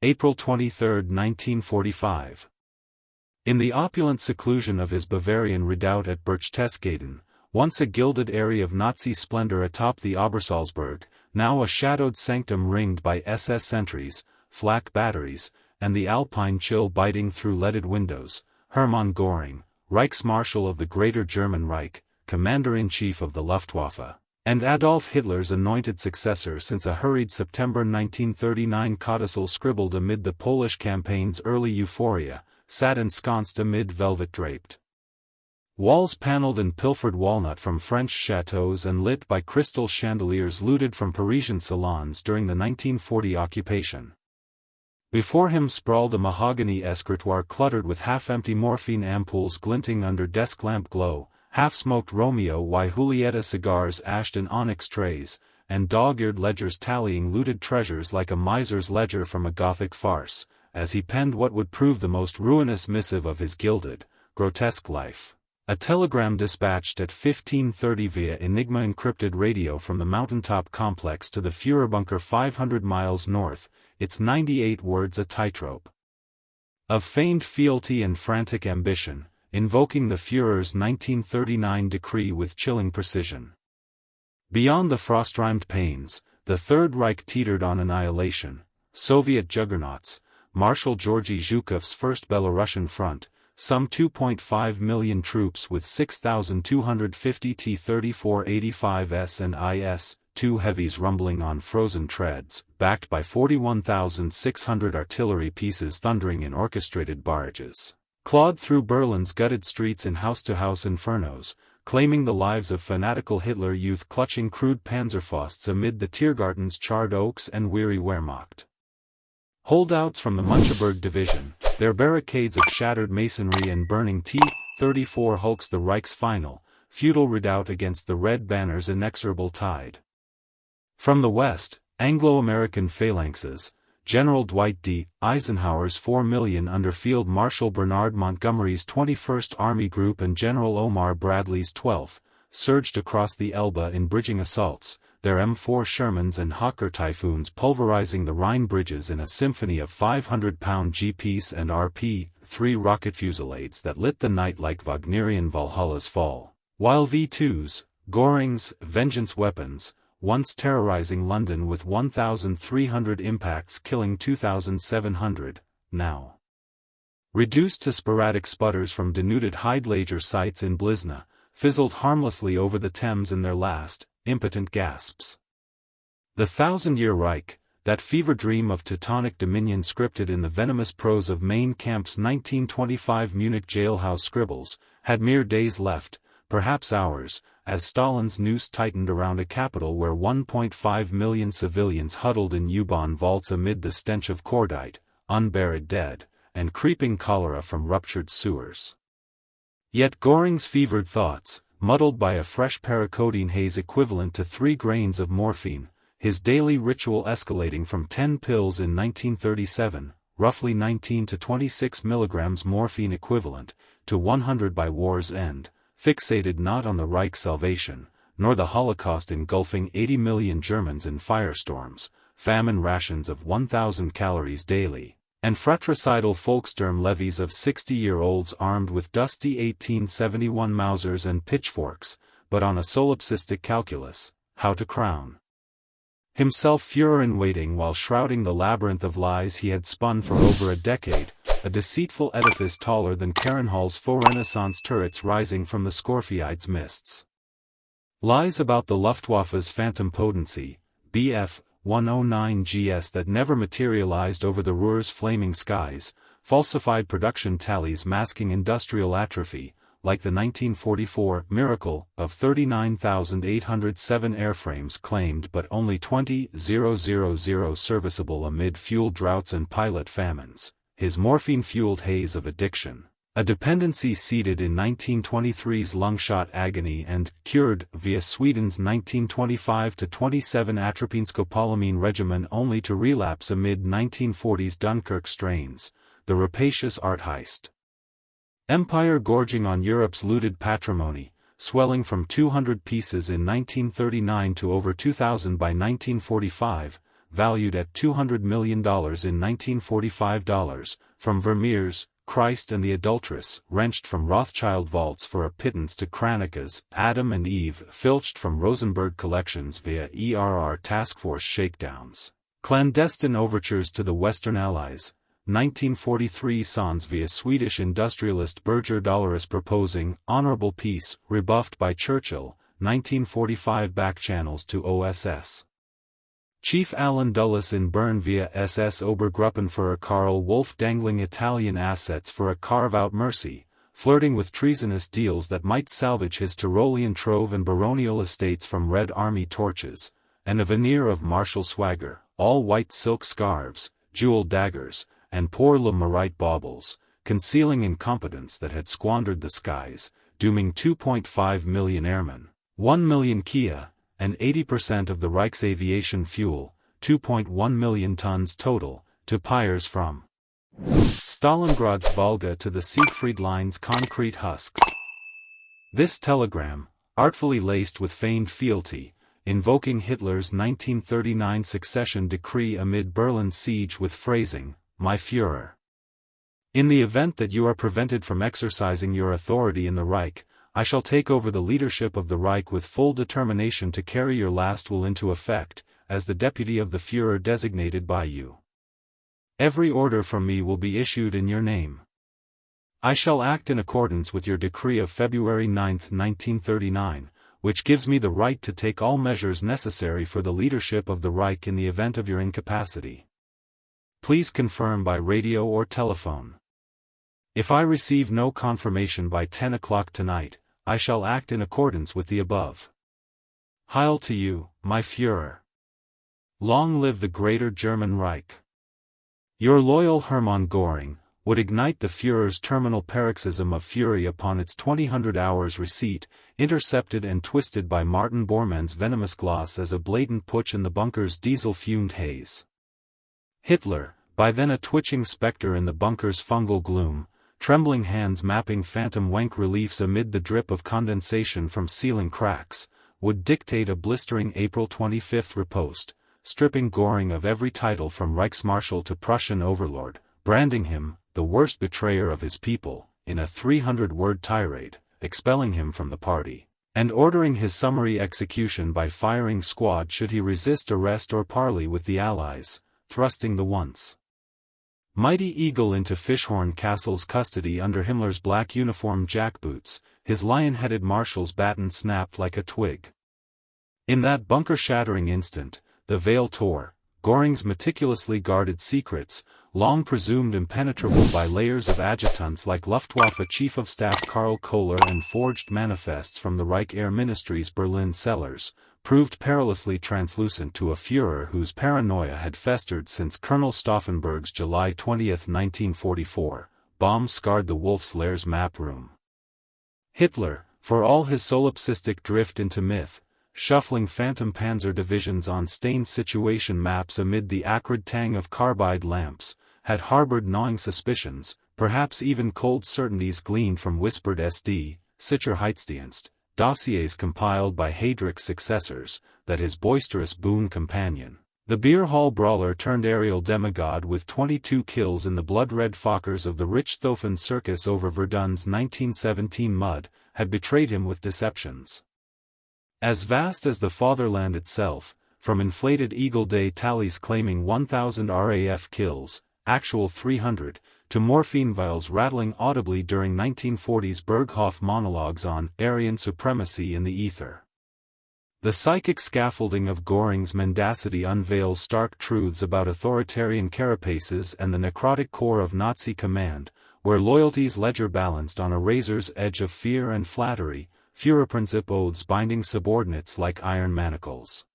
April 23, 1945. In the opulent seclusion of his Bavarian redoubt at Berchtesgaden, once a gilded area of Nazi splendor atop the Obersalzberg, now a shadowed sanctum ringed by SS sentries, flak batteries, and the alpine chill biting through leaded windows, Hermann Göring, Reichsmarshal of the Greater German Reich, Commander-in-Chief of the Luftwaffe, and Adolf Hitler's anointed successor since a hurried September 1939 codicil scribbled amid the Polish campaign's early euphoria, sat ensconced amid velvet draped walls paneled in pilfered walnut from French chateaux and lit by crystal chandeliers looted from Parisian salons during the 1940 occupation. Before him sprawled a mahogany escritoire cluttered with half-empty morphine ampoules glinting under desk lamp glow, half-smoked Romeo y Julieta cigars ashed in onyx trays, and dog-eared ledgers tallying looted treasures like a miser's ledger from a Gothic farce, as he penned what would prove the most ruinous missive of his gilded, grotesque life. A telegram dispatched at 15:30 via Enigma encrypted radio from the mountaintop complex to the Führerbunker 500 miles north, its 98 words a tightrope of feigned fealty and frantic ambition, invoking the Führer's 1939 decree with chilling precision. Beyond the frost-rimed panes, the Third Reich teetered on annihilation. Soviet juggernauts, Marshal Georgy Zhukov's First Belarusian Front, some 2.5 million troops with 6,250 T-34-85S and IS-2 heavies rumbling on frozen treads, backed by 41,600 artillery pieces thundering in orchestrated barrages, clawed through Berlin's gutted streets in house-to-house infernos, claiming the lives of fanatical Hitler youth clutching crude Panzerfausts amid the Tiergarten's charred oaks and weary Wehrmacht. Holdouts from the Muncheberg Division, their barricades of shattered masonry and burning T-34 hulks the Reich's final, futile redoubt against the Red Banner's inexorable tide. From the west, Anglo-American phalanxes, General Dwight D. Eisenhower's 4 million under Field Marshal Bernard Montgomery's 21st Army Group and General Omar Bradley's 12th, surged across the Elbe in bridging assaults, their M4 Shermans and Hawker Typhoons pulverizing the Rhine bridges in a symphony of 500-pound GPS and RP-3 rocket fusillades that lit the night like Wagnerian Valhalla's fall, while V-2s, Göring's vengeance weapons, once terrorizing London with 1,300 impacts killing 2,700, now reduced to sporadic sputters from denuded Heidelager sites in Blizna, fizzled harmlessly over the Thames in their last, impotent gasps. The Thousand-Year Reich, that fever dream of Teutonic dominion scripted in the venomous prose of Mein Kampf's 1925 Munich jailhouse scribbles, had mere days left, perhaps hours, as Stalin's noose tightened around a capital where 1.5 million civilians huddled in U-Bahn vaults amid the stench of cordite, unburied dead, and creeping cholera from ruptured sewers. Yet Göring's fevered thoughts, muddled by a fresh paracodeine haze equivalent to 3 grains of morphine, his daily ritual escalating from 10 pills in 1937, roughly 19 to 26 milligrams morphine equivalent, to 100 by war's end, fixated not on the Reich's salvation, nor the Holocaust engulfing 80 million Germans in firestorms, famine rations of 1,000 calories daily, and fratricidal Volkssturm levies of 60-year-olds armed with dusty 1871 Mausers and pitchforks, but on a solipsistic calculus, how to crown himself Führer-in-waiting while shrouding the labyrinth of lies he had spun for over a decade, a deceitful edifice taller than Carenhall's faux Renaissance turrets rising from the Scorphiides mists. Lies about the Luftwaffe's phantom potency, Bf. 109 GS that never materialized over the Ruhr's flaming skies, falsified production tallies masking industrial atrophy, like the 1944 miracle of 39,807 airframes claimed but only 20,000 serviceable amid fuel droughts and pilot famines, his morphine-fueled haze of addiction, a dependency seeded in 1923's lungshot agony and cured via Sweden's 1925-27 atropine-scopolamine regimen only to relapse amid 1940's Dunkirk strains, the rapacious art heist. Empire gorging on Europe's looted patrimony, swelling from 200 pieces in 1939 to over 2,000 by 1945, valued at $200 million in 1945, from Vermeer's Christ and the Adulteress, wrenched from Rothschild vaults for a pittance, to Kranica's Adam and Eve, filched from Rosenberg collections via ERR task force shakedowns. Clandestine overtures to the Western Allies, 1943 songs via Swedish industrialist Birger Dalaris proposing honorable peace, rebuffed by Churchill, 1945 backchannels to OSS. Chief Alan Dulles in Bern via SS Obergruppenführer Karl Wolf dangling Italian assets for a carve-out mercy, flirting with treasonous deals that might salvage his Tyrolean trove and baronial estates from Red Army torches, and a veneer of martial swagger, all white silk scarves, jeweled daggers, and poor Le Marite baubles, concealing incompetence that had squandered the skies, dooming 2.5 million airmen, 1 million Kia, and 80% of the Reich's aviation fuel, 2.1 million tons total, to pyres from Stalingrad's Volga to the Siegfried Line's concrete husks. This telegram, artfully laced with feigned fealty, invoking Hitler's 1939 succession decree amid Berlin's siege with phrasing, "My Führer. In the event that you are prevented from exercising your authority in the Reich, I shall take over the leadership of the Reich with full determination to carry your last will into effect, as the deputy of the Führer designated by you. Every order from me will be issued in your name. I shall act in accordance with your decree of February 9, 1939, which gives me the right to take all measures necessary for the leadership of the Reich in the event of your incapacity. Please confirm by radio or telephone. If I receive no confirmation by 10 o'clock tonight, I shall act in accordance with the above. Heil to you, my Führer. Long live the Greater German Reich. Your loyal Hermann Göring would ignite the Führer's terminal paroxysm of fury upon its 2000 hours receipt, intercepted and twisted by Martin Bormann's venomous gloss as a blatant putsch in the bunker's diesel-fumed haze. Hitler, by then a twitching spectre in the bunker's fungal gloom, trembling hands mapping phantom wank reliefs amid the drip of condensation from ceiling cracks, would dictate a blistering April 25 riposte, stripping Göring of every title from Reichsmarschall to Prussian overlord, branding him the worst betrayer of his people, in a 300-word tirade, expelling him from the party, and ordering his summary execution by firing squad should he resist arrest or parley with the Allies, thrusting the once mighty eagle into Fishhorn Castle's custody under Himmler's black uniform jackboots, his lion-headed marshal's baton snapped like a twig. In that bunker-shattering instant, the veil tore, Göring's meticulously guarded secrets, long presumed impenetrable by layers of adjutants like Luftwaffe Chief of Staff Karl Kohler and forged manifests from the Reich Air Ministry's Berlin cellars, proved perilously translucent to a Führer whose paranoia had festered since Colonel Stauffenberg's July 20, 1944, bomb scarred the Wolf's Lair's map room. Hitler, for all his solipsistic drift into myth, shuffling phantom panzer divisions on stained situation maps amid the acrid tang of carbide lamps, had harbored gnawing suspicions, perhaps even cold certainties gleaned from whispered SD, Sicherheitsdienst, dossiers compiled by Heydrich's successors, that his boisterous boon companion, the beer hall brawler turned aerial demigod with 22 kills in the blood-red Fokkers of the Richthofen circus over Verdun's 1917 mud, had betrayed him with deceptions as vast as the fatherland itself, from inflated Eagle Day tallies claiming 1,000 RAF kills, actual 300, to morphine vials rattling audibly during 1940s Berghoff monologues on Aryan supremacy in the ether. The psychic scaffolding of Göring's mendacity unveils stark truths about authoritarian carapaces and the necrotic core of Nazi command, where loyalty's ledger balanced on a razor's edge of fear and flattery, Führerprinzip oaths binding subordinates like iron manacles.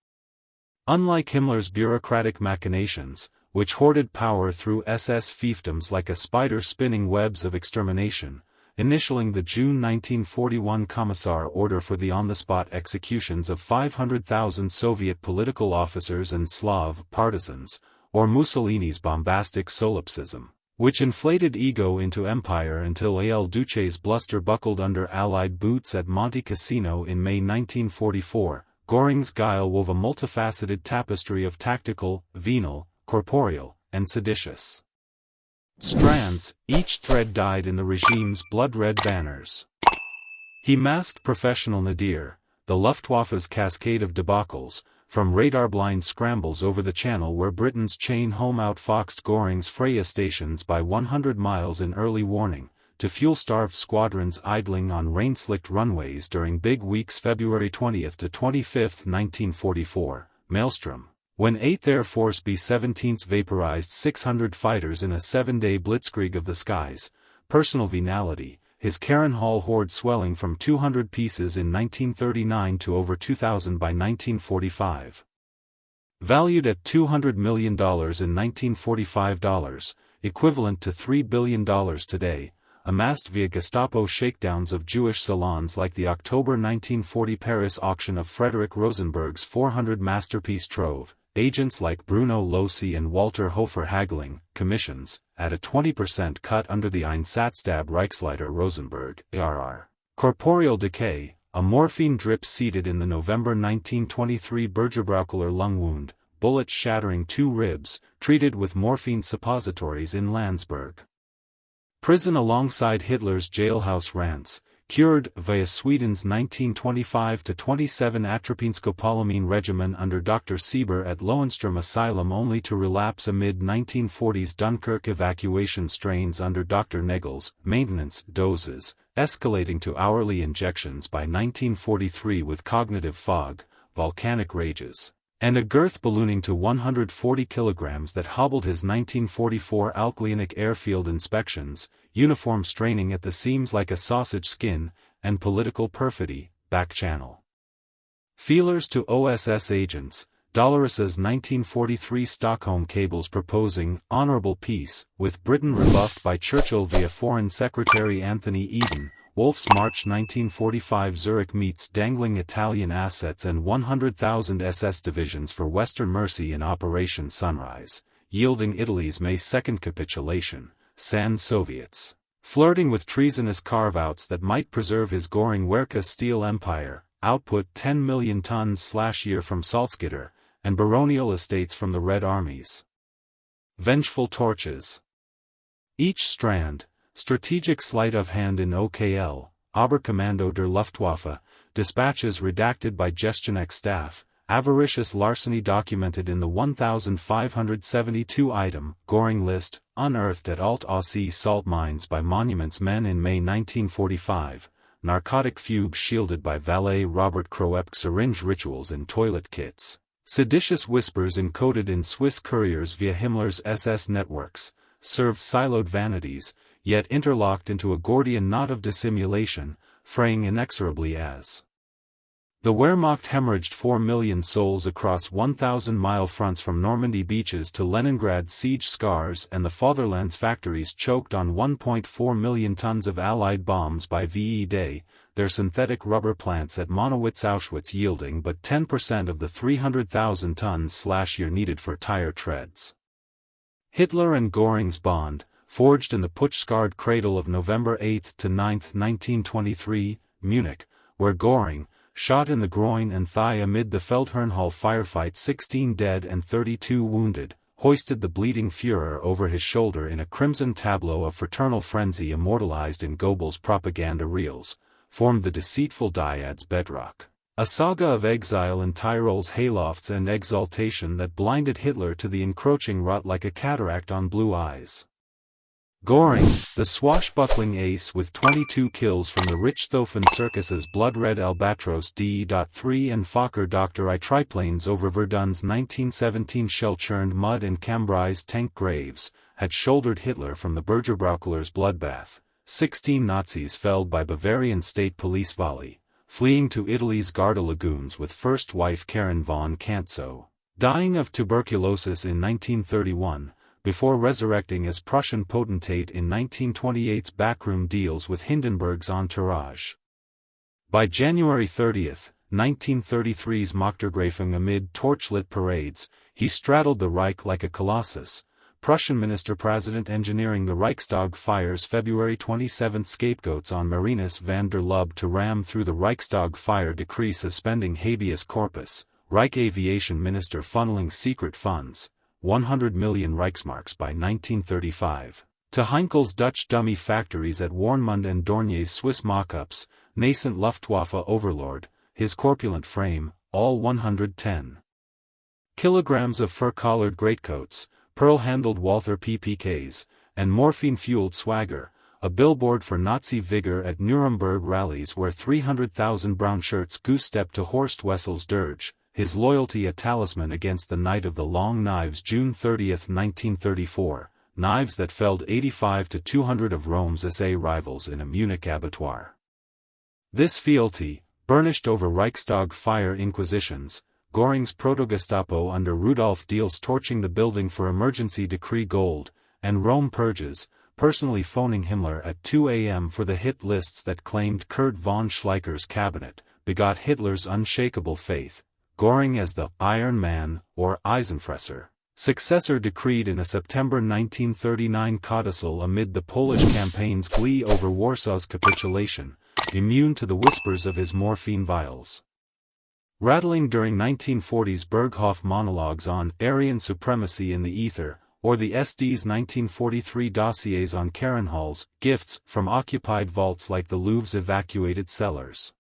Unlike Himmler's bureaucratic machinations, which hoarded power through SS fiefdoms like a spider spinning webs of extermination, initialing the June 1941 Commissar order for the on-the-spot executions of 500,000 Soviet political officers and Slav partisans, or Mussolini's bombastic solipsism, which inflated ego into empire until El Duce's bluster buckled under Allied boots at Monte Cassino in May 1944, Göring's guile wove a multifaceted tapestry of tactical, venal, corporeal, and seditious strands, each thread dyed in the regime's blood-red banners. He masked professional nadir, the Luftwaffe's cascade of debacles, from radar-blind scrambles over the channel where Britain's chain home outfoxed Göring's Freya stations by 100 miles in early warning, to fuel-starved squadrons idling on rain-slicked runways during big weeks February 20 to 25, 1944, Maelstrom, when 8th Air Force B-17s vaporized 600 fighters in a 7-day blitzkrieg of the skies, personal venality, his Karen Hall hoard swelling from 200 pieces in 1939 to over 2,000 by 1945. Valued at $200 million in 1945 dollars, equivalent to $3 billion today, amassed via Gestapo shakedowns of Jewish salons like the October 1940 Paris auction of Frederick Rosenberg's 400 masterpiece trove, agents like Bruno Lossi and Walter Hofer haggling, commissions, at a 20% cut under the Einsatzstab Reichsleiter Rosenberg, ARR. Corporeal decay, a morphine drip seated in the November 1923 Bergerbräukeler lung wound, bullets shattering 2 ribs, treated with morphine suppositories in Landsberg. Prison alongside Hitler's jailhouse rants, cured via Sweden's 1925-27 atropine regimen under Dr. Sieber at Lowenstrom Asylum only to relapse amid 1940s Dunkirk evacuation strains under Dr. Nagel's maintenance doses, escalating to hourly injections by 1943 with cognitive fog, volcanic rages, and a girth ballooning to 140 kilograms that hobbled his 1944 Alklinik airfield inspections, uniform straining at the seams like a sausage skin, and political perfidy, back channel. Feelers to OSS agents, Dolores's 1943 Stockholm cables proposing honorable peace, with Britain rebuffed by Churchill via Foreign Secretary Anthony Eden. Wolf's March 1945 Zurich meets dangling Italian assets and 100,000 SS divisions for Western Mercy in Operation Sunrise, yielding Italy's May 2 capitulation, sans Soviets. Flirting with treasonous carve-outs that might preserve his Göring Werke steel empire, output 10 million tons/year from Salzgitter, and baronial estates from the Red Armies. Vengeful torches. Each strand, strategic sleight of hand in OKL, Oberkommando der Luftwaffe, dispatches redacted by Gestionech staff, avaricious larceny documented in the 1,572-item Göring list, unearthed at Alt-Aussee salt mines by Monuments men in May 1945, narcotic fugue shielded by valet Robert Kroepke syringe rituals in toilet kits, seditious whispers encoded in Swiss couriers via Himmler's SS networks, served siloed vanities, yet interlocked into a Gordian knot of dissimulation, fraying inexorably as the Wehrmacht hemorrhaged 4 million souls across 1,000-mile fronts from Normandy beaches to Leningrad siege scars, and the fatherland's factories choked on 1.4 million tons of Allied bombs by VE Day, their synthetic rubber plants at Monowitz Auschwitz yielding but 10% of the 300,000 tons/year needed for tire treads. Hitler and Göring's bond, forged in the putsch-scarred cradle of November 8 to 9, 1923, Munich, where Göring, shot in the groin and thigh amid the Feldherrnhall firefight, 16 dead and 32 wounded, hoisted the bleeding Führer over his shoulder in a crimson tableau of fraternal frenzy immortalized in Goebbels' propaganda reels, formed the deceitful dyad's bedrock. A saga of exile in Tyrol's haylofts and exaltation that blinded Hitler to the encroaching rut like a cataract on blue eyes. Göring, the swashbuckling ace with 22 kills from the Richthofen Circus's blood-red Albatros D.3 and Fokker Dr. I triplanes over Verdun's 1917 shell-churned mud and Cambrai tank graves, had shouldered Hitler from the Bergerbräukeler's bloodbath, 16 Nazis felled by Bavarian state police volley, fleeing to Italy's Garda lagoons with first wife Karen von Kantzow, dying of tuberculosis in 1931, before resurrecting as Prussian potentate in 1928's backroom deals with Hindenburg's entourage. By January 30, 1933's Machtergreifung amid torchlit parades, he straddled the Reich like a colossus, Prussian Minister-President engineering the Reichstag fires February 27. Scapegoats on Marinus van der Lubbe to ram through the Reichstag fire decree suspending habeas corpus, Reich aviation minister funneling secret funds, 100 million Reichsmarks by 1935. To Heinkel's Dutch dummy factories at Warnemünde and Dornier's Swiss mock-ups, nascent Luftwaffe overlord, his corpulent frame, all 110 kilograms of fur-collared greatcoats, pearl-handled Walther PPKs, and morphine-fueled swagger, a billboard for Nazi vigor at Nuremberg rallies where 300,000 brown shirts goose-stepped to Horst Wessel's dirge, his loyalty a talisman against the Night of the Long Knives June 30, 1934, knives that felled 85 to 200 of Rome's SA rivals in a Munich abattoir. This fealty, burnished over Reichstag fire inquisitions, Göring's proto-Gestapo under Rudolf Diels torching the building for emergency decree gold, and Rome purges, personally phoning Himmler at 2 a.m. for the hit lists that claimed Kurt von Schleicher's cabinet, begot Hitler's unshakable faith. Göring as the Iron Man, or Eisenfresser, successor decreed in a September 1939 codicil amid the Polish campaign's glee over Warsaw's capitulation, immune to the whispers of his morphine vials. Rattling during 1940's Berghof monologues on Aryan supremacy in the ether, or the SD's 1943 dossiers on Karrenhalls, gifts from occupied vaults like the Louvre's evacuated cellars.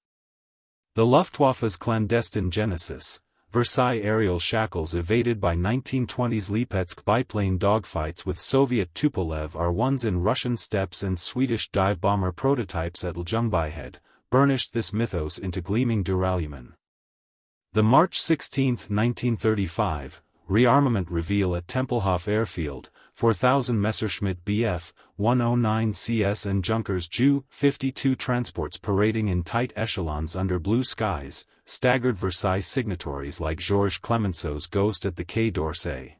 The Luftwaffe's clandestine genesis, Versailles aerial shackles evaded by 1920s Lipetsk biplane dogfights with Soviet Tupolev are ones in Russian steppes and Swedish dive bomber prototypes at Ljungbyhed, burnished this mythos into gleaming deraillement. The March 16, 1935, rearmament reveal at Tempelhof Airfield, 4,000 Messerschmitt Bf. 109 CS and Junkers Ju-52 transports parading in tight echelons under blue skies, staggered Versailles signatories like Georges Clemenceau's ghost at the Quai d'Orsay.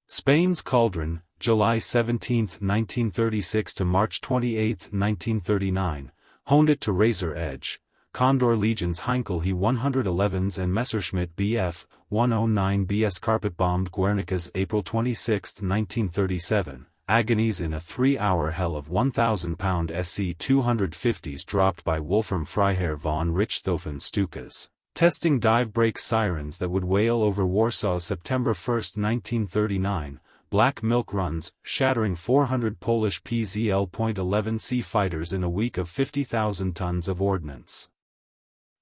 Spain's Cauldron, July 17, 1936 to March 28, 1939, honed it to razor edge. Condor Legion's Heinkel He-111s and Messerschmitt Bf. 109 BS carpet-bombed Guernica's April 26, 1937, agonies in a 3-hour hell of 1,000-pound SC-250s dropped by Wolfram Freiherr von Richthofen Stukas, testing dive brake sirens that would wail over Warsaw's September 1, 1939, black milk runs, shattering 400 Polish PZL.11C fighters in a week of 50,000 tons of ordnance.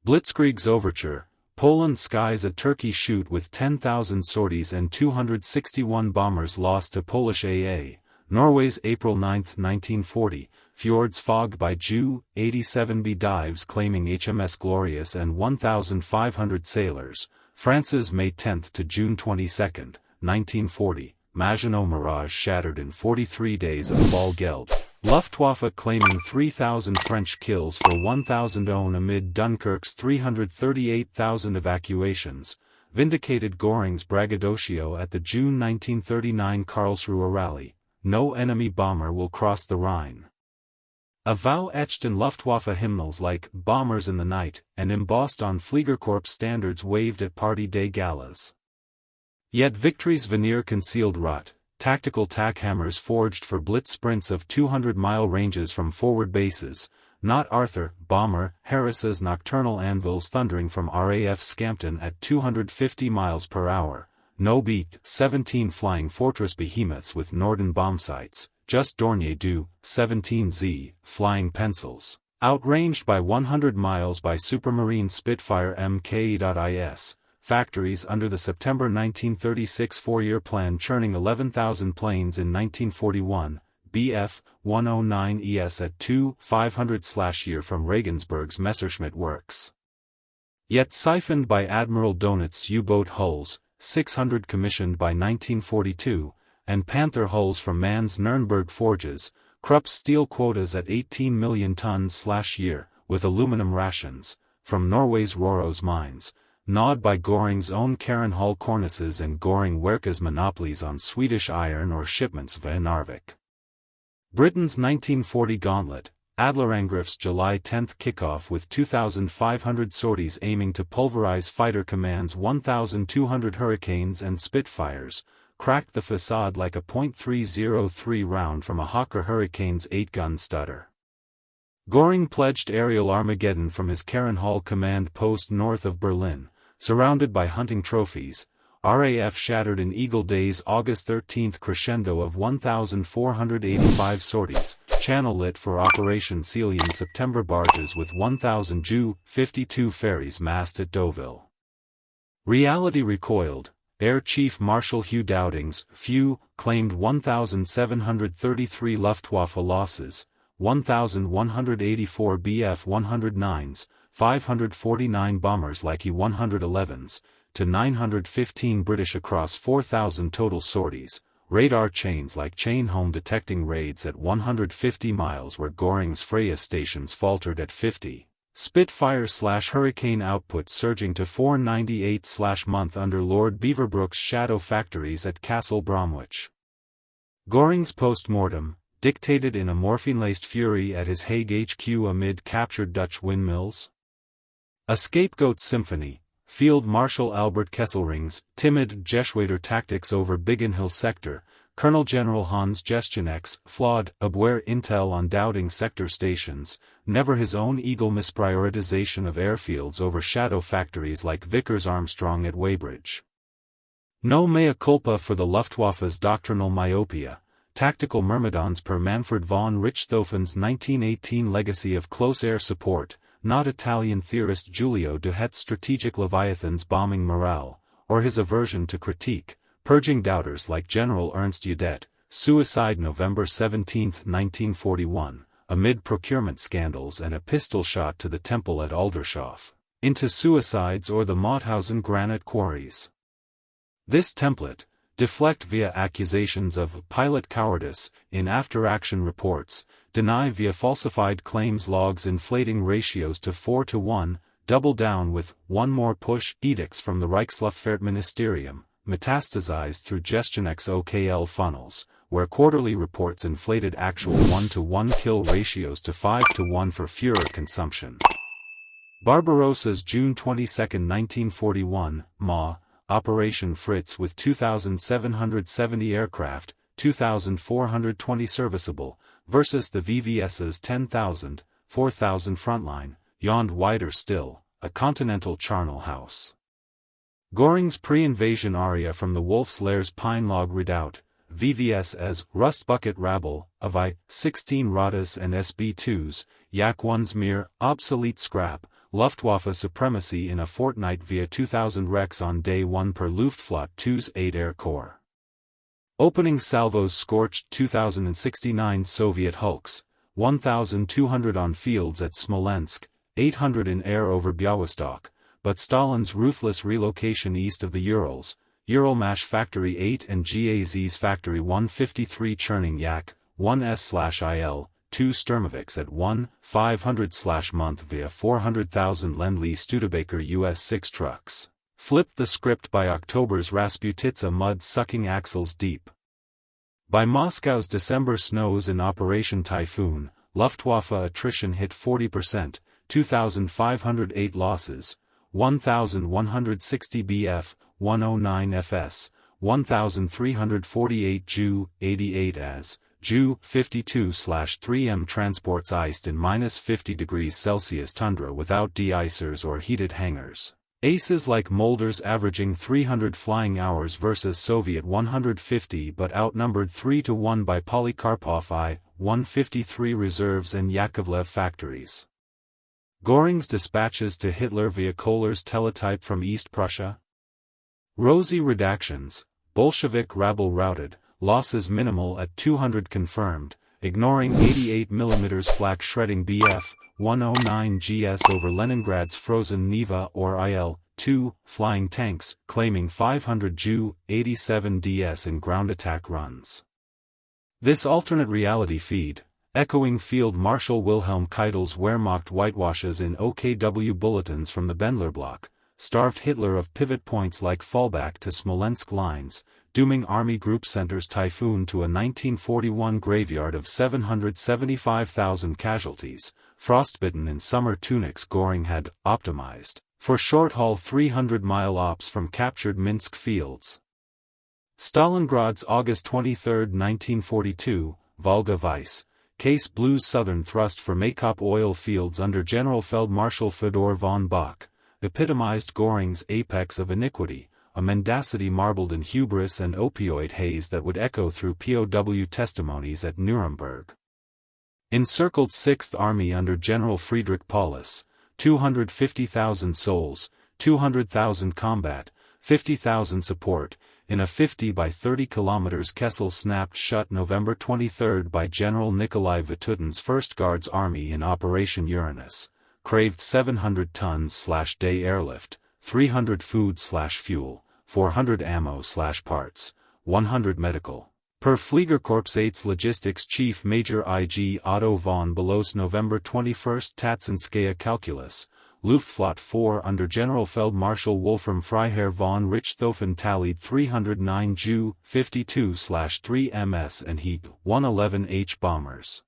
Blitzkrieg's overture, Poland skies a Turkey shoot with 10,000 sorties and 261 bombers lost to Polish AA, Norway's April 9, 1940, fjords fogged by Ju-87B dives claiming HMS Glorious and 1,500 sailors, France's May 10 to June 22, 1940, Maginot Mirage shattered in 43 days of Fall Gelb. Luftwaffe claiming 3,000 French kills for 1,000 own amid Dunkirk's 338,000 evacuations, vindicated Göring's braggadocio at the June 1939 Karlsruhe rally, no enemy bomber will cross the Rhine. A vow etched in Luftwaffe hymnals like Bombers in the Night and embossed on Fliegerkorps standards waved at party day galas. Yet victory's veneer concealed rot. Tactical tack hammers forged for blitz sprints of 200-mile ranges from forward bases, not Arthur, bomber, Harris's nocturnal anvils thundering from RAF Scampton at 250 miles per hour, no beat, 17 flying fortress behemoths with Norden bombsights, just Dornier Du, 17Z, flying pencils, outranged by 100 miles by Supermarine Spitfire Mk.IS. Factories under the September 1936 four-year plan churning 11,000 planes in 1941, Bf. 109 ES at 2,500/year from Regensburg's Messerschmitt works. Yet siphoned by Admiral Donit's U-boat hulls, 600 commissioned by 1942, and Panther hulls from Mann's Nürnberg forges, Krupp's steel quotas at 18 million tons/year, with aluminum rations, from Norway's Røros mines, gnawed by Göring's own Karrenhall cornices and Göring Werke's monopolies on Swedish iron or shipments via Narvik. Britain's 1940 gauntlet, Adlerangriff's July 10 kickoff with 2,500 sorties aiming to pulverize fighter command's 1,200 Hurricanes and Spitfires, cracked the facade like a .303 round from a Hawker Hurricane's 8-gun stutter. Göring pledged aerial Armageddon from his Hall command post north of Berlin, surrounded by hunting trophies. RAF shattered in Eagle Day's August 13 crescendo of 1,485 sorties, channel lit for Operation Celia in September barges with 1,000 Ju-52 ferries massed at Deauville. Reality recoiled. Air Chief Marshal Hugh Dowding's FEW claimed 1,733 Luftwaffe losses, 1,184 Bf-109s, 549 bombers like E-111s, to 915 British across 4,000 total sorties, radar chains like chain home detecting raids at 150 miles where Göring's Freya stations faltered at 50. Spitfire/Hurricane output surging to 498/month under Lord Beaverbrook's shadow factories at Castle Bromwich. Göring's post-mortem, dictated in a morphine-laced fury at his Hague HQ amid captured Dutch windmills. A scapegoat symphony, Field Marshal Albert Kesselring's timid Jesuiter tactics over Biggin Hill sector, Colonel General Hans Jeschenek's flawed Abwehr intel on Dowding sector stations, never his own eagle misprioritization of airfields over shadow factories like Vickers Armstrong at Weybridge. No mea culpa for the Luftwaffe's doctrinal myopia. Tactical myrmidons per Manfred von Richthofen's 1918 legacy of close air support, not Italian theorist Giulio de Het's strategic leviathans bombing morale, or his aversion to critique, purging doubters like General Ernst Udet, suicide November 17, 1941, amid procurement scandals and a pistol shot to the temple at Aldershot, into suicides or the Mauthausen granite quarries. This template, deflect via accusations of pilot cowardice in after-action reports, deny via falsified claims logs inflating ratios to 4-1, double down with one more push edicts from the Reichsluftfahrtministerium, metastasized through Jeschenek's OKL funnels, where quarterly reports inflated actual 1-1 kill ratios to 5-1 for Führer consumption. Barbarossa's June 22, 1941, Ma. Operation Fritz with 2,770 aircraft, 2,420 serviceable, versus the VVS's 10,000, 4,000 frontline, yawned wider still, a continental charnel house. Göring's pre-invasion aria from the Wolf's Lair's Pine Log Redoubt, VVS as Rust Bucket Rabble, of I-16 Radas and SB-2s, Yak-1's mere, obsolete scrap, Luftwaffe supremacy in a fortnight via 2,000 wrecks on day 1 per Luftflotte 2's 8 Air Corps. Opening salvos scorched 2,069 Soviet Hulks, 1,200 on fields at Smolensk, 800 in air over Białystok, but Stalin's ruthless relocation east of the Urals, Uralmash Factory 8 and GAZ's Factory 153 churning Yak, 1S/IL, 2 Sturmoviks at 1,500/month via 400,000 Lend-Lease Studebaker US-6 trucks, flipped the script by October's Rasputitsa mud-sucking axles deep. By Moscow's December snows in Operation Typhoon, Luftwaffe attrition hit 40%, 2,508 losses, 1,160 Bf, 109 Fs, 1,348 Ju, 88 as, Ju-52/3M transports iced in -50°C tundra without de-icers or heated hangars. Aces like Molders averaging 300 flying hours versus Soviet 150 but outnumbered 3-1 by Polikarpov I-153 reserves and Yakovlev factories. Göring's dispatches to Hitler via Kohler's teletype from East Prussia. Rosy redactions, Bolshevik rabble routed, losses minimal at 200 confirmed, ignoring 88 mm flak shredding Bf, 109 GS over Leningrad's frozen Neva or IL-2 flying tanks, claiming 500 Ju, 87 DS in ground attack runs. This alternate reality feed, echoing Field Marshal Wilhelm Keitel's Wehrmacht whitewashes in OKW bulletins from the Bendler Block, starved Hitler of pivot points like fallback to Smolensk lines, dooming Army Group Center's Typhoon to a 1941 graveyard of 775,000 casualties, frostbitten in summer tunics Göring had optimized for short-haul 300-mile ops from captured Minsk fields. Stalingrad's August 23, 1942, Volga Weiss, Case Blue's southern thrust for Makop oil fields under Generalfeldmarschall Fedor von Bock, epitomized Göring's apex of iniquity, a mendacity marbled in hubris and opioid haze that would echo through POW testimonies at Nuremberg. Encircled 6th Army under General Friedrich Paulus, 250,000 souls, 200,000 combat, 50,000 support, in a 50 by 30 km Kessel snapped shut November 23 by General Nikolai Vatutin's 1st Guards Army in Operation Uranus, craved 700 tons/day airlift, 300 food/fuel, 400 ammo/parts, 100 medical. Per Fliegerkorps 8th Logistics Chief Major IG Otto von Belos November 21 Tatsinskaya Calculus, Luftwaffe 4 under Generalfeldmarschall Wolfram Freiherr von Richthofen tallied 309 Ju 52/3 MS and Heap 111H bombers.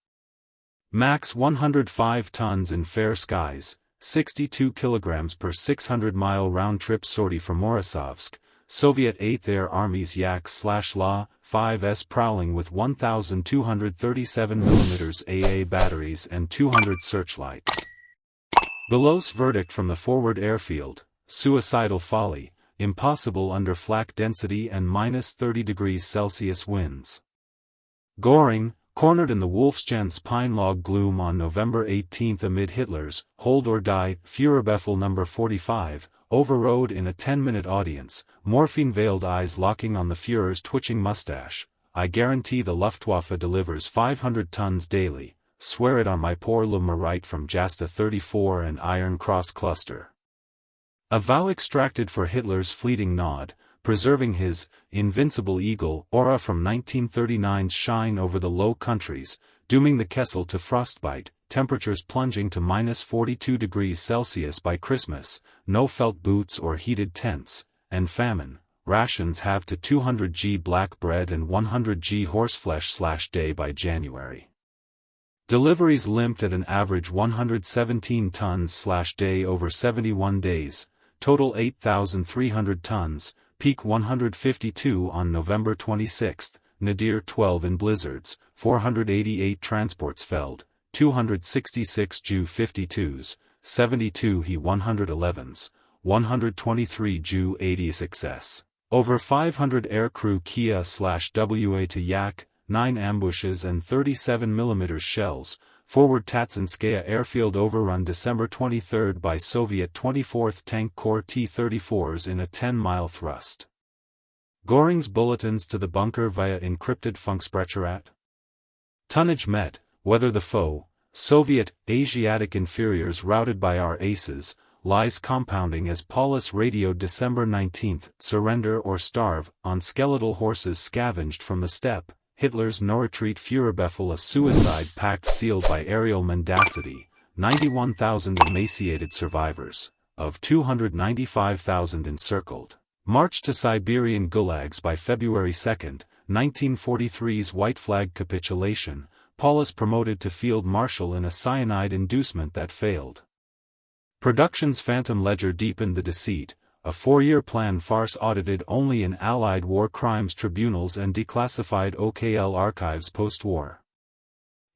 Max 105 tons in fair skies, 62 kilograms per 600-mile round-trip sortie from Morozovsk, Soviet 8th Air Army's Yak/La 5S prowling with 1,237mm AA batteries and 200 searchlights. Belos' verdict from the forward airfield: suicidal folly, impossible under flak density and -30°C winds. Göring, cornered in the Wolfschanz pine log gloom on November 18 amid Hitler's Hold or Die Führerbefehl No. 45, overrode in a 10-minute audience, morphine-veiled eyes locking on the Führer's twitching mustache. I guarantee the Luftwaffe delivers 500 tons daily. Swear it on my poor Le Marit from Jasta 34 and Iron Cross cluster. A vow extracted for Hitler's fleeting nod, preserving his invincible eagle aura from 1939's shine over the Low Countries, dooming the Kessel to frostbite, temperatures plunging to -42°C by Christmas, no felt boots or heated tents, and famine, rations halved to 200 g black bread and 100 g horseflesh/day by January. Deliveries limped at an average 117 tons/day over 71 days, total 8,300 tons, peak 152 on November 26, nadir 12 in blizzards, 488 transports felled, 266 Ju 52s, 72 He 111s, 123 Ju 80s excess, over 500 aircrew Kia/WA to Yak, 9 ambushes and 37mm shells, forward Tatsinskaya airfield overrun December 23 by Soviet 24th Tank Corps T-34s in a 10-mile thrust. Göring's bulletins to the bunker via encrypted Funksprecherat. Tonnage met, weather the foe, Soviet, Asiatic inferiors routed by our aces, lies compounding as Paulus radioed December 19, surrender or starve, on skeletal horses scavenged from the steppe. Hitler's no-retreat Führerbefehl, a suicide pact sealed by aerial mendacity, 91,000 emaciated survivors, of 295,000 encircled, marched to Siberian gulags by February 2, 1943's White Flag capitulation, Paulus promoted to Field Marshal in a cyanide inducement that failed. Production's phantom ledger deepened the deceit, a 4-year plan farce audited only in Allied war crimes tribunals and declassified OKL archives post-war.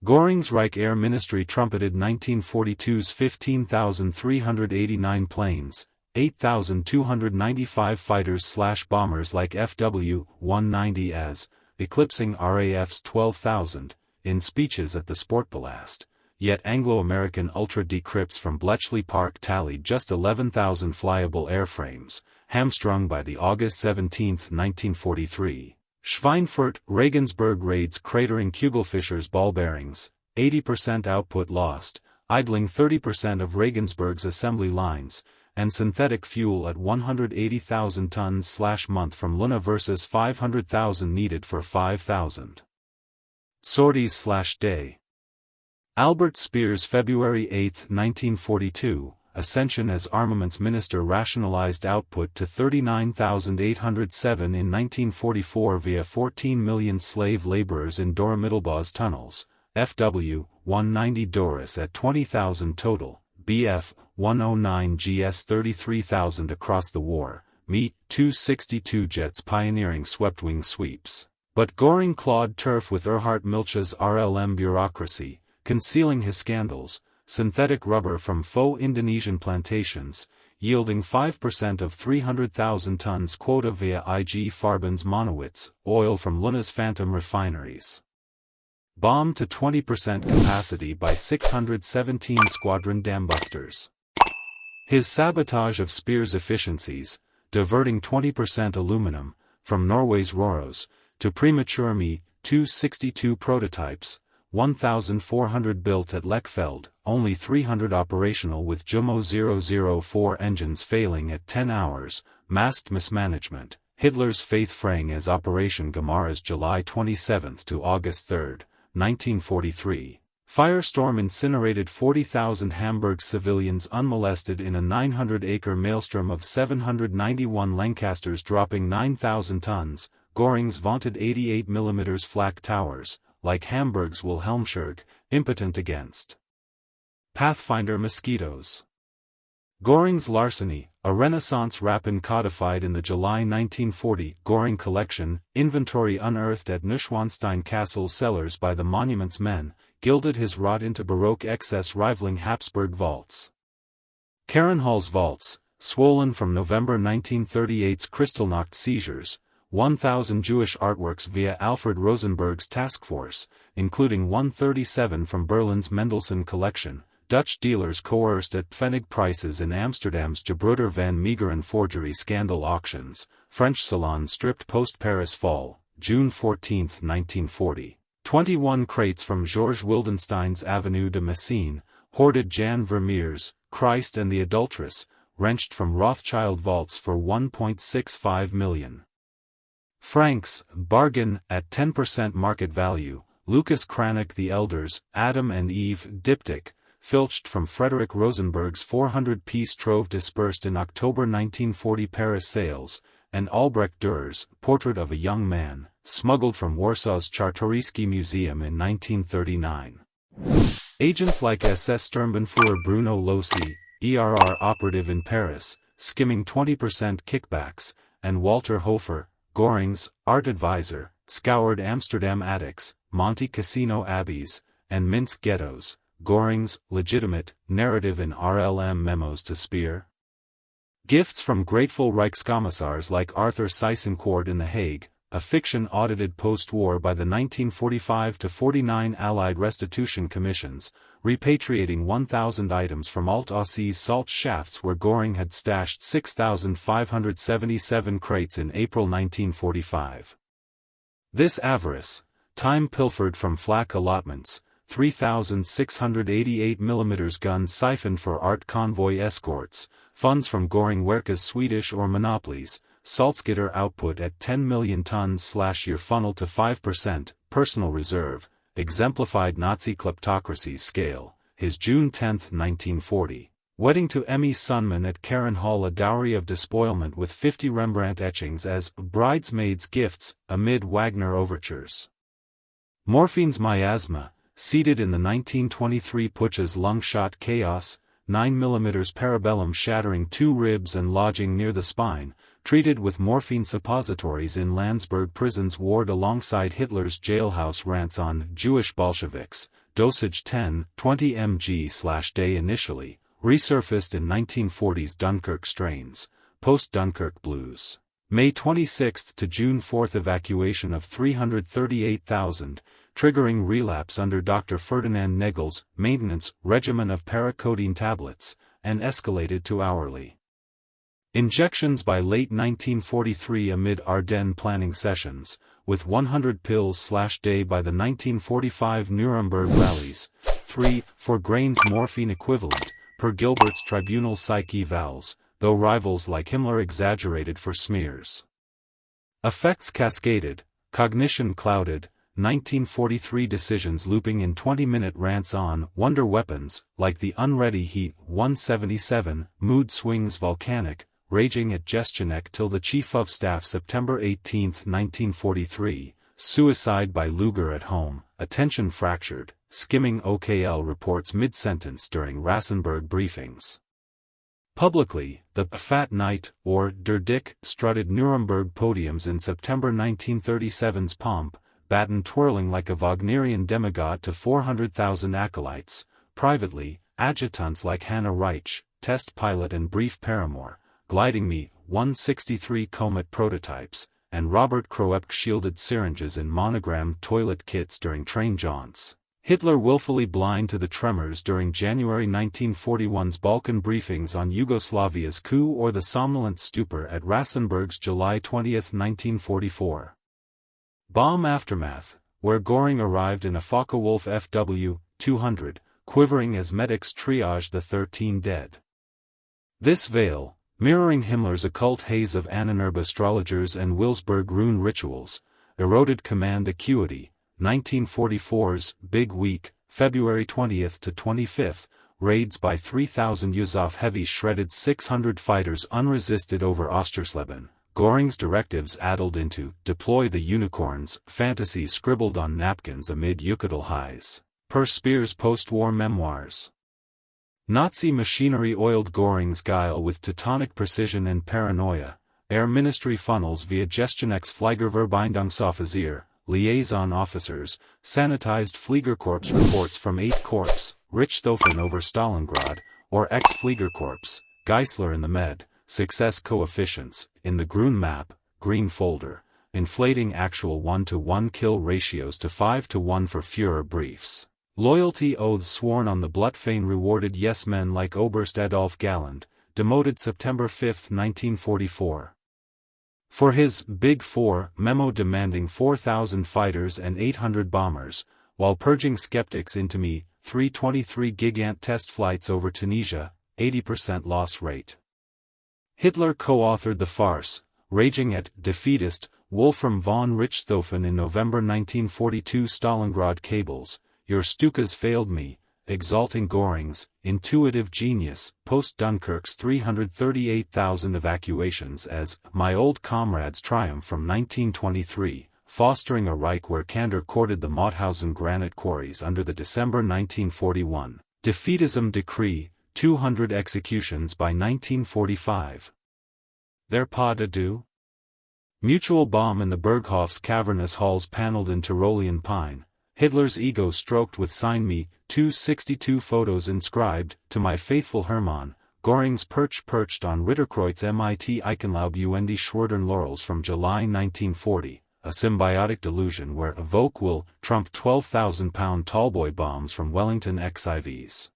Göring's Reich Air Ministry trumpeted 1942's 15,389 planes, 8,295 fighters/bombers like FW-190 as, eclipsing RAF's 12,000, in speeches at the Sportpalast. Yet Anglo-American ultra-decrypts from Bletchley Park tallied just 11,000 flyable airframes, hamstrung by the August 17, 1943, Schweinfurt, Regensburg raids cratering Kugelfischer's ball bearings, 80% output lost, idling 30% of Regensburg's assembly lines, and synthetic fuel at 180,000 tons/month from Luna versus 500,000 needed for 5,000 sorties/day. Albert Speer's February 8, 1942, ascension as armaments minister rationalized output to 39,807 in 1944 via 14 million slave laborers in Dora Mittelbau's tunnels, FW-190 Doris at 20,000 total, BF-109 GS 33,000 across the war, Me-262 jets pioneering swept-wing sweeps. But Göring clawed turf with Erhard Milch's RLM bureaucracy, concealing his scandals, synthetic rubber from faux Indonesian plantations, yielding 5% of 300,000 tons quota via IG Farben's Monowitz, oil from Luna's Phantom refineries. Bomb to 20% capacity by 617 squadron dambusters. His sabotage of Speer's efficiencies, diverting 20% aluminum, from Norway's Roros, to premature Me-262 prototypes, 1,400 built at Lechfeld, only 300 operational with Jumo 004 engines failing at 10 hours, masked mismanagement, Hitler's faith fraying as Operation Gamara's July 27 to August 3, 1943. Firestorm incinerated 40,000 Hamburg civilians unmolested in a 900-acre maelstrom of 791 Lancasters dropping 9,000 tons, Göring's vaunted 88mm flak towers, like Hamburg's Wilhelmsburg, impotent against Pathfinder mosquitoes. Göring's larceny, a Renaissance rapine codified in the July 1940 Göring collection, inventory unearthed at Neuschwanstein Castle cellars by the Monuments Men, gilded his rot into Baroque excess rivaling Habsburg vaults. Karrenhall's vaults, swollen from November 1938's Kristallnacht seizures, 1,000 Jewish artworks via Alfred Rosenberg's task force, including 137 from Berlin's Mendelssohn collection, Dutch dealers coerced at Pfennig prices in Amsterdam's Gebruder van Meegeren forgery scandal auctions, French salon stripped post-Paris fall, June 14, 1940. 21 crates from Georges Wildenstein's Avenue de Messine, hoarded Jan Vermeer's Christ and the Adulteress, wrenched from Rothschild vaults for 1.65 million francs, bargain at 10% market value, Lucas Cranach the Elder's Adam and Eve diptych, filched from Frederick Rosenberg's 400-piece trove dispersed in October 1940 Paris sales, and Albrecht Dürer's Portrait of a Young Man, smuggled from Warsaw's Czartoryski Museum in 1939. Agents like SS Sturmbannführer Bruno Lossi, ERR operative in Paris, skimming 20% kickbacks, and Walter Hofer, Göring's art advisor, scoured Amsterdam attics, Monte Cassino abbeys, and Minsk ghettos, Göring's legitimate narrative in RLM memos to Speer. Gifts from grateful Reichskommissars like Arthur Seyss-Inquart in The Hague, a fiction audited post-war by the 1945-49 Allied restitution commissions, repatriating 1,000 items from Alt-Aussie's salt shafts where Göring had stashed 6,577 crates in April 1945. This avarice, time pilfered from flak allotments, 3,688mm guns siphoned for art convoy escorts, funds from Göring Werke's Swedish or monopolies, Salzgitter output at 10 million tons/year funnel to 5%, personal reserve, exemplified Nazi kleptocracy's scale, his June 10, 1940, wedding to Emmy Sunman at Karrenhall a dowry of despoilment with 50 Rembrandt etchings as bridesmaids' gifts amid Wagner overtures. Morphine's miasma, seated in the 1923 Putsch's lung-shot chaos, 9mm parabellum shattering 2 ribs and lodging near the spine, treated with morphine suppositories in Landsberg prison's ward alongside Hitler's jailhouse rants on Jewish Bolsheviks, dosage 10-20 mg/day initially, resurfaced in 1940's Dunkirk strains, post-Dunkirk blues. May 26 to June 4 evacuation of 338,000, triggering relapse under Dr. Ferdinand Nagel's maintenance regimen of paracodeine tablets, and escalated to hourly injections by late 1943 amid Ardennes planning sessions, with 100 pills/day by the 1945 Nuremberg rallies, 3 for grains morphine equivalent, per Gilbert's tribunal psyche vals, though rivals like Himmler exaggerated for smears. Effects cascaded, cognition clouded, 1943 decisions looping in 20-minute rants on wonder weapons, like the unready Heat 177, mood swings volcanic, raging at Gestionek till the Chief of Staff September 18, 1943, suicide by Luger at home, attention fractured, skimming OKL reports mid-sentence during Rassenberg briefings. Publicly, the Fat Knight, or Der Dick, strutted Nuremberg podiums in September 1937's pomp, baton twirling like a Wagnerian demigod to 400,000 acolytes. Privately, adjutants like Hannah Reich, test pilot and brief paramour, gliding Me-163 Comet prototypes, and Robert Kroepke shielded syringes in monogrammed toilet kits during train jaunts. Hitler willfully blind to the tremors during January 1941's Balkan briefings on Yugoslavia's coup or the somnolent stupor at Rassenberg's July 20, 1944. Bomb aftermath, where Göring arrived in a Focke-Wulf FW-200, quivering as medics triaged the 13 dead. This veil, mirroring Himmler's occult haze of Ahnenerbe astrologers and Wilsberg rune rituals, eroded command acuity. 1944's Big Week, February 20 to 25, raids by 3,000 Yuzov heavies shredded 600 fighters unresisted over Ostersleben. Göring's directives addled into "deploy the unicorns" fantasies scribbled on napkins amid Yucatel highs. Per Speer's post-war memoirs. Nazi machinery oiled Göring's guile with teutonic precision and paranoia. Air Ministry funnels via Gestionex Fliegerverbindungsoffizier, liaison officers, sanitized Fliegerkorps reports from 8 Corps, Richthofen over Stalingrad, or ex-Fliegerkorps, Geisler in the Med, success coefficients, in the Grün map, green folder, inflating actual 1-to-1 kill ratios to 5-to-1 for Führer briefs. Loyalty oaths sworn on the Blutfein rewarded yes-men like Oberst Adolf Galland, demoted September 5, 1944. For his Big Four memo demanding 4,000 fighters and 800 bombers, while purging skeptics into Me-323 Gigant test flights over Tunisia, 80% loss rate. Hitler co-authored the farce, raging at defeatist Wolfram von Richthofen in November 1942 Stalingrad cables, "Your Stukas failed me," exalting Göring's intuitive genius post-Dunkirk's 338,000 evacuations as "my old comrade's triumph from 1923, fostering a Reich where candor courted the Mauthausen granite quarries under the December 1941 defeatism decree, 200 executions by 1945. Their pas de deux? Mutual bomb in the Berghof's cavernous halls paneled in Tyrolean pine, Hitler's ego stroked with Sign Me, 262 photos inscribed, "To my faithful Hermann," Göring's perched on Ritterkreuz mit Eichenlaub und Schwerdern laurels from July 1940, a symbiotic delusion where evoke will trump 12,000-pound tallboy bombs from Wellington XIVs.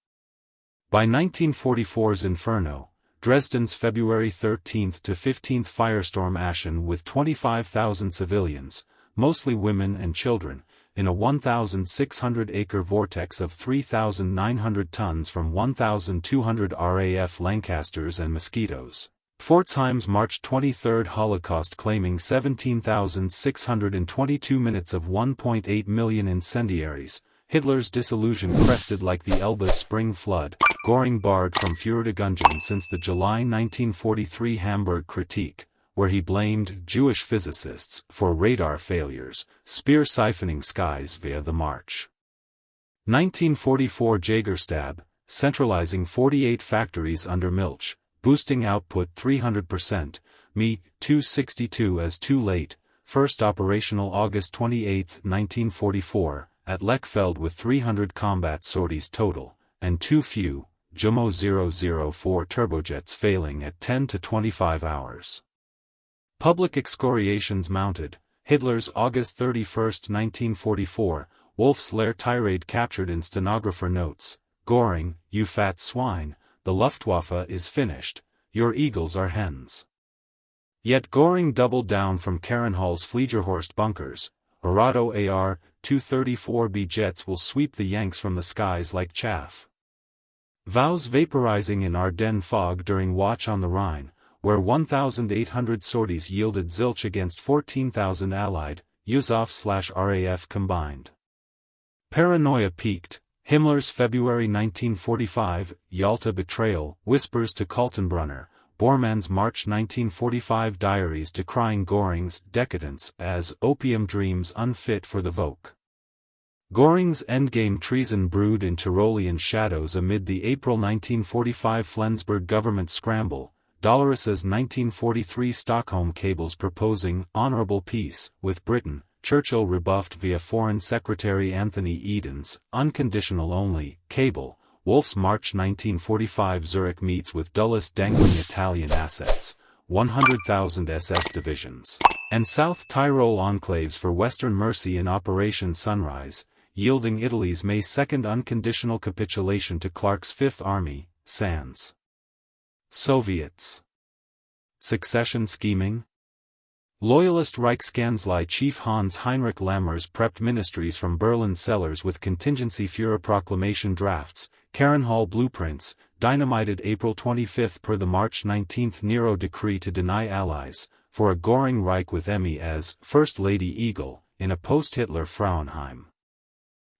By 1944's Inferno, Dresden's February 13 to 15 firestorm ashen with 25,000 civilians, mostly women and children, in a 1,600-acre vortex of 3,900 tons from 1,200 RAF Lancasters and Mosquitoes. Pforzheim's March 23 Holocaust claiming 17,622 minutes of 1.8 million incendiaries, Hitler's disillusion crested like the Elba's spring flood, Göring barred from Führergungen since the July 1943 Hamburg Critique, where he blamed Jewish physicists for radar failures, spear siphoning skies via the March. 1944 Jägerstab, centralizing 48 factories under Milch, boosting output 300%, Me-262 as too late, first operational August 28, 1944, at Lechfeld with 300 combat sorties total, and too few, Jumo 004 turbojets failing at 10 to 25 hours. Public excoriations mounted, Hitler's August 31, 1944, Wolf's Lair tirade captured in stenographer notes, "Göring, you fat swine, the Luftwaffe is finished, your eagles are hens." Yet Göring doubled down from Karenhall's Fliegerhorst bunkers, Arado AR-234B jets will sweep the Yanks from the skies like chaff. Vows vaporizing in Ardennes fog during Watch on the Rhine, where 1,800 sorties yielded zilch against 14,000 Allied, Yuzov/RAF combined. Paranoia peaked, Himmler's February 1945, Yalta betrayal, whispers to Kaltenbrunner, Bormann's March 1945 diaries decrying Göring's decadence as opium dreams unfit for the Vogue. Göring's endgame treason brewed in Tyrolean shadows amid the April 1945 Flensburg government scramble. Dolorous 1943 Stockholm cables proposing honorable peace with Britain. Churchill rebuffed via Foreign Secretary Anthony Eden's unconditional only cable. Wolf's March 1945 Zurich meets with Dulles dangling Italian assets, 100,000 SS divisions, and South Tyrol enclaves for Western Mercy in Operation Sunrise, yielding Italy's May 2 unconditional capitulation to Clark's Fifth Army, sans. Soviets. Succession scheming? Loyalist Reichskanzlei chief Hans Heinrich Lammers prepped ministries from Berlin cellars with contingency Führer proclamation drafts, Karen Hall blueprints, dynamited April 25 per the March 19 Nero decree to deny allies, for a Göring Reich with Emmy as First Lady Eagle, in a post-Hitler Frauenheim.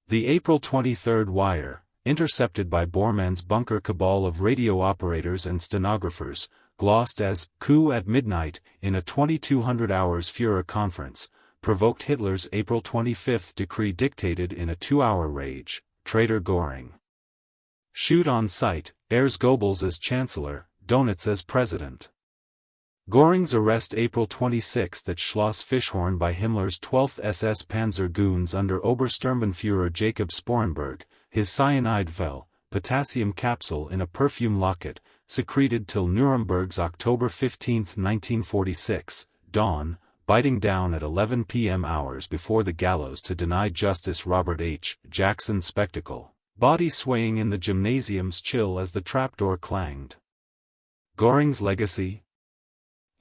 The April 23 wire, intercepted by Bormann's bunker cabal of radio operators and stenographers, glossed as coup at midnight in a 2200 hours Führer conference, provoked Hitler's April 25 decree dictated in a 2-hour rage, traitor Göring. Shoot on sight, airs Goebbels as Chancellor, Donitz as President. Göring's arrest April 26 at Schloss Fischhorn by Himmler's 12th SS Panzer goons under Obersturmbannführer Jacob Sporenberg, his cyanide Vel, potassium capsule in a perfume locket, secreted till Nuremberg's October 15, 1946, dawn, biting down at 11 p.m. hours before the gallows to deny justice Robert H. Jackson's spectacle, body swaying in the gymnasium's chill as the trapdoor clanged. Göring's legacy?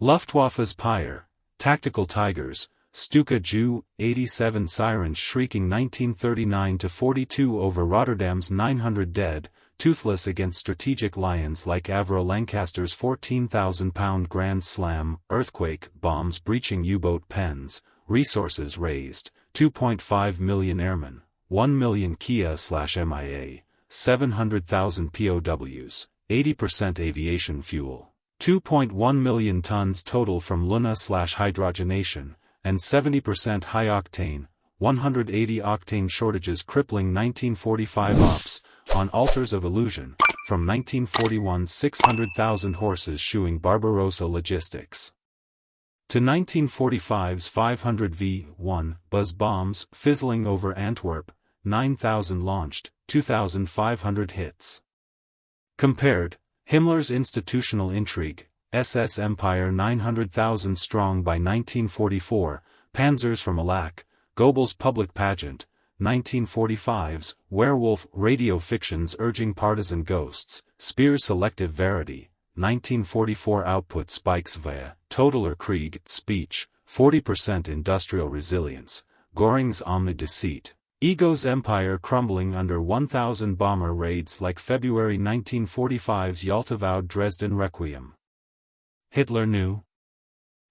Luftwaffe's Pyre, Tactical Tigers, Stuka Jew, 87 sirens shrieking 1939-42 over Rotterdam's 900 dead, toothless against strategic lions like Avro Lancaster's 14,000-pound Grand Slam, earthquake bombs breaching U-boat pens, resources raised, 2.5 million airmen, 1 million Kia/MIA, 700,000 POWs, 80% aviation fuel, 2.1 million tons total from Luna/hydrogenation, and 70% high-octane, 180-octane shortages crippling 1945 ops, on altars of illusion, from 1941's 600,000 horses shoeing Barbarossa logistics. To 1945's 500 V-1 buzz bombs fizzling over Antwerp, 9,000 launched, 2,500 hits. Compared, Himmler's institutional intrigue, SS Empire 900,000 strong by 1944, panzers from Alack, Goebbels' public pageant, 1945's werewolf radio fictions urging partisan ghosts, Speer's selective verity, 1944 output spikes via Totaler Krieg speech, 40% industrial resilience, Göring's omni-deceit, ego's empire crumbling under 1,000 bomber raids like February 1945's Yalta-vowed Dresden Requiem. Hitler knew.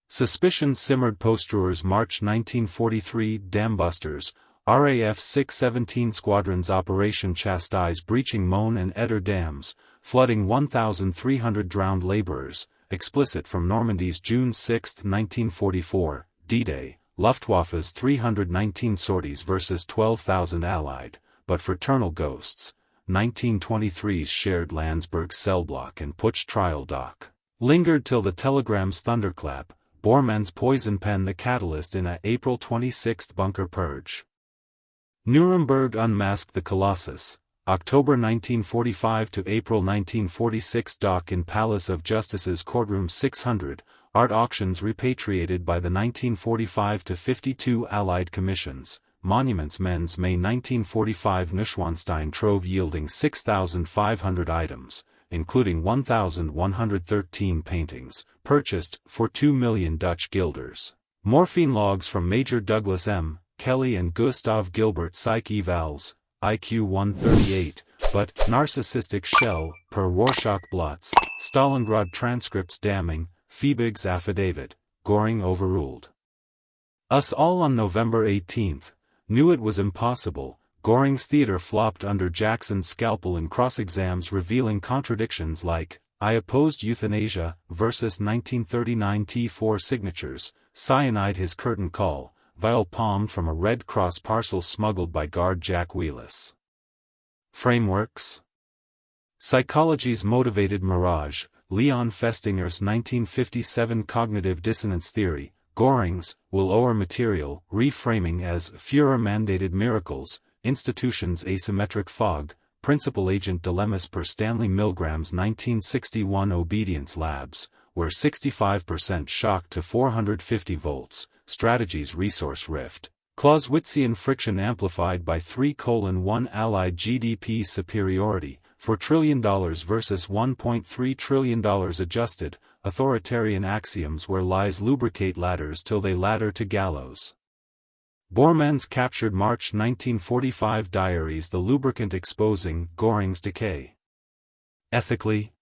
Suspicion simmered post-Ruhr's March 1943 dambusters, RAF 617 squadrons Operation Chastise breaching Möhne and Eder dams, flooding 1,300 drowned laborers, explicit from Normandy's June 6, 1944, D-Day, Luftwaffe's 319 sorties versus 12,000 Allied, but fraternal ghosts, 1923's shared Landsberg cell block and Putsch trial dock, lingered till the telegram's thunderclap, Bormann's poison pen the catalyst in a April 26 bunker purge. Nuremberg unmasked the Colossus, October 1945 to April 1946 dock in Palace of Justice's courtroom 600, art auctions repatriated by the 1945-52 Allied commissions, Monuments Men's May 1945 Neuschwanstein trove yielding 6,500 items, including 1,113 paintings, purchased for 2 million Dutch guilders. Morphine logs from Major Douglas M. Kelly and Gustav Gilbert Psych Evals, IQ 138, but narcissistic shell, per Rorschach blots, Stalingrad transcripts damning, Fiebig's affidavit, Göring overruled. Us all on November 18, knew it was impossible. Göring's theater flopped under Jackson's scalpel in cross-exams revealing contradictions like, I opposed euthanasia, versus 1939 T4 signatures, cyanide his curtain call, vial palmed from a Red Cross parcel smuggled by guard Jack Wheelis. Frameworks. Psychology's Motivated Mirage, Leon Festinger's 1957 Cognitive Dissonance Theory, Göring's Will-Ower Material, Reframing as Führer-Mandated Miracles, Institutions Asymmetric Fog, Principal-Agent Dilemmas per Stanley Milgram's 1961 Obedience Labs, where 65% shock to 450 volts, Strategies Resource Rift, Clausewitzian Friction Amplified by 3:1 Allied GDP Superiority, $4 trillion versus $1.3 trillion adjusted, Authoritarian Axioms where lies lubricate ladders till they ladder to gallows. Bormann's captured March 1945 diaries, the lubricant exposing Göring's decay. Ethically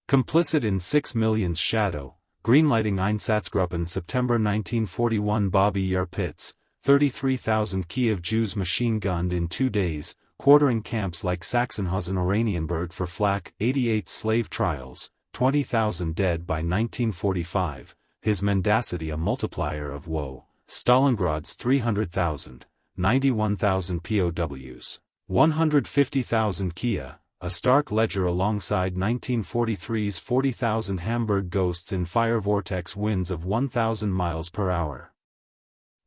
complicit in 6 Million's shadow, greenlighting Einsatzgruppen September 1941 Bobby Yar Pitts, 33,000 Kiev Jews machine-gunned in 2 days, quartering camps like Sachsenhausen Oranienburg for flak, 88 slave trials, 20,000 dead by 1945, his mendacity a multiplier of woe. Stalingrad's 300,000, 91,000 POWs, 150,000 Kia, a stark ledger alongside 1943's 40,000 Hamburg ghosts in fire vortex winds of 1,000 miles per hour.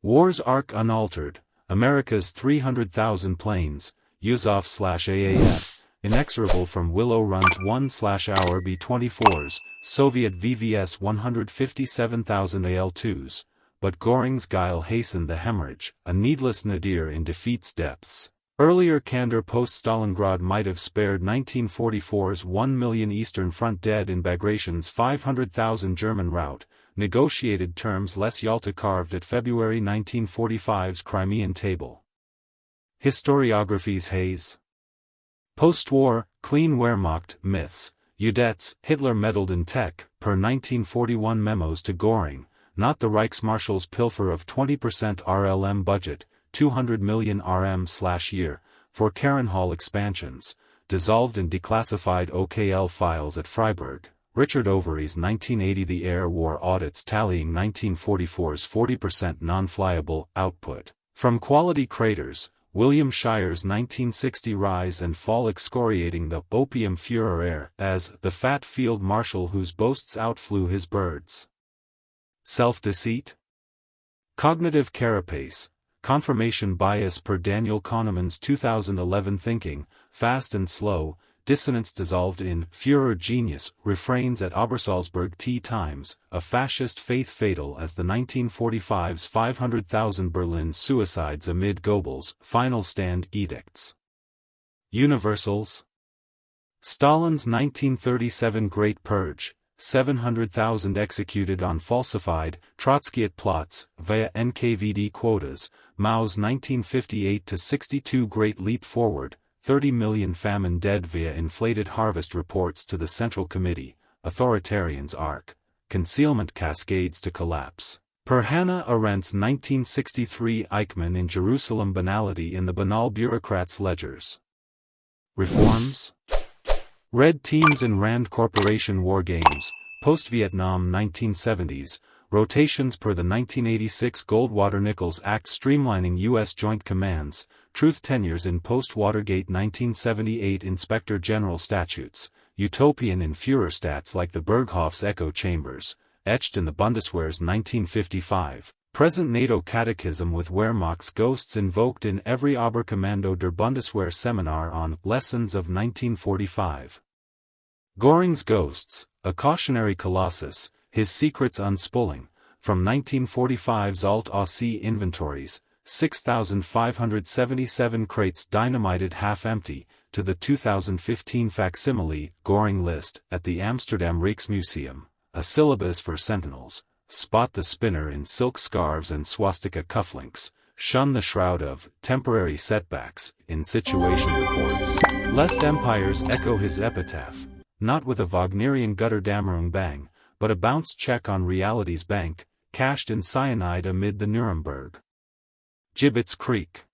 War's arc unaltered, America's 300,000 planes, Yuzov/AAF, inexorable from Willow Run's 1/hour B-24s, Soviet VVS 157,000 AL-2s. But Göring's guile hastened the hemorrhage, a needless nadir in defeat's depths. Earlier candor post-Stalingrad might have spared 1944's 1 million Eastern Front dead in Bagration's 500,000 German rout, negotiated terms less Yalta carved at February 1945's Crimean table. Historiography's haze. Post-war, clean Wehrmacht myths, Udets, Hitler meddled in tech, per 1941 memos to Göring. Not the Reichsmarschall's pilfer of 20% RLM budget, 200 million RM/year, for Karen Hall expansions, dissolved and declassified OKL files at Freiburg, Richard Overy's 1980 The Air War audits tallying 1944's 40% non-flyable output, from quality craters, William Shire's 1960 Rise and Fall excoriating the Opium Führer as the fat field marshal whose boasts outflew his birds. Self-deceit? Cognitive carapace, confirmation bias per Daniel Kahneman's 2011 Thinking, Fast and Slow, dissonance dissolved in Führer genius, refrains at Obersalzberg tea times, a fascist faith fatal as the 1945's 500,000 Berlin suicides amid Goebbels' final stand edicts. Universals? Stalin's 1937 Great Purge, 700,000 executed on falsified, Trotskyite plots, via NKVD quotas, Mao's 1958-62 Great Leap Forward, 30 million famine dead via inflated harvest reports to the Central Committee, Authoritarians' Arc, concealment cascades to collapse. Per Hannah Arendt's 1963 Eichmann in Jerusalem banality in the banal bureaucrats' ledgers. Reforms? Red teams in Rand Corporation war games, post-Vietnam 1970s, rotations per the 1986 Goldwater-Nichols Act streamlining U.S. Joint Commands, truth tenures in post-Watergate 1978 Inspector General statutes, utopian in Führerstats like the Berghoff's echo chambers, etched in the Bundeswehr's 1955, present NATO catechism with Wehrmacht's ghosts invoked in every Oberkommando der Bundeswehr seminar on Lessons of 1945. Göring's Ghosts, a cautionary colossus, his secrets unspooling, from 1945's Alt-Aussie inventories, 6,577 crates dynamited half-empty, to the 2015 facsimile, Göring list, at the Amsterdam Rijksmuseum, a syllabus for sentinels, spot the spinner in silk scarves and swastika cufflinks, shun the shroud of temporary setbacks in situation reports, lest empires echo his epitaph, not with a Wagnerian Götterdämmerung bang, but a bounce check on reality's bank, cashed in cyanide amid the Nuremberg. Gibbets Creek.